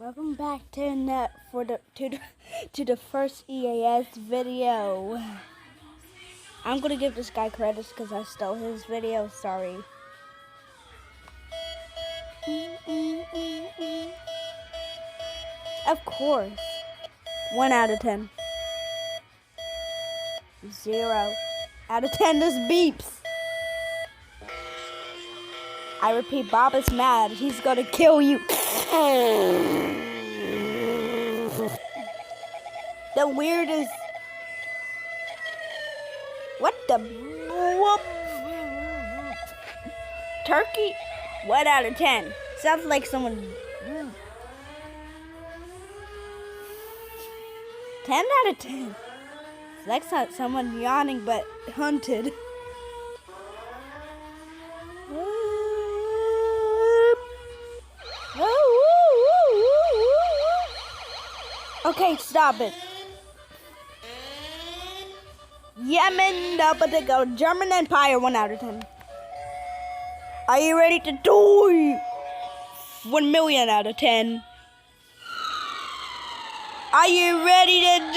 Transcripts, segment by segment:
Welcome back to the first EAS video. I'm gonna give this guy credits because I stole his video. Sorry. Of course. 1 out of 10. 0 out of 10. This beeps. I repeat, Bob is mad. He's gonna kill you. The weirdest. What the whoop? Turkey? 1 out of 10. Sounds like someone. 10 out of 10. It's like someone yawning but hunted. Okay, stop it. Yemen, go. German Empire, 1 out of 10. Are you ready to die? 1 million out of 10. Are you ready to die?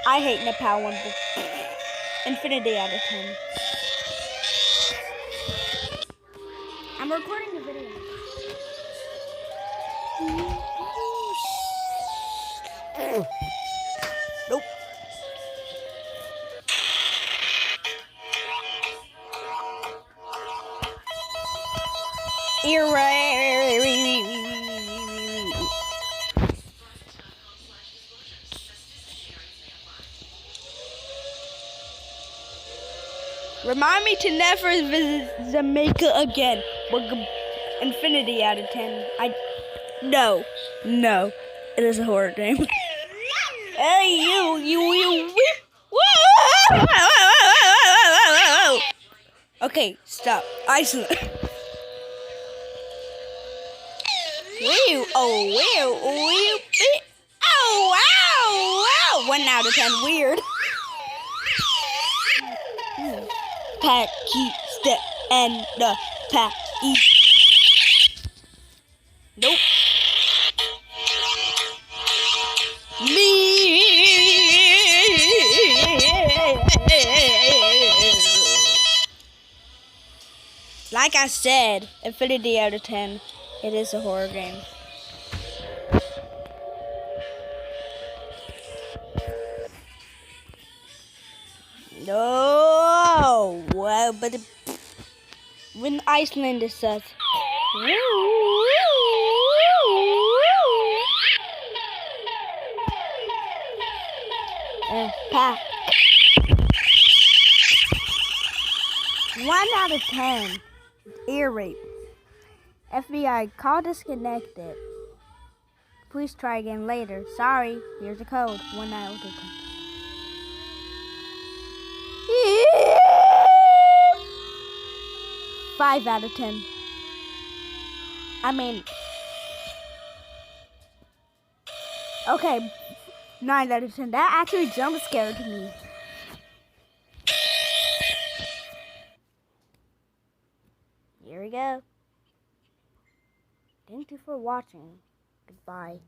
I hate Nepal 1. Infinity out of 10. I'm recording the video. Nope. Remind me to never visit Jamaica again. Infinity out of 10. No. It is a horror game. Hey, you. Okay, stop. Iceland. Wow. 1 out of 10. Weird. Pakistan and the Pakistan. Nope. Me. Like I said, Infinity out of 10. It is a horror game. No. Well, but when Iceland is such. Pack. 1 out of 10. Ear rape. FBI, call disconnected. Please try again later. Sorry. Here's the code. 1 out of 10. 5 out of 10. Okay, 9 out of 10. That actually jump scared me. Here we go. Thank you for watching. Goodbye.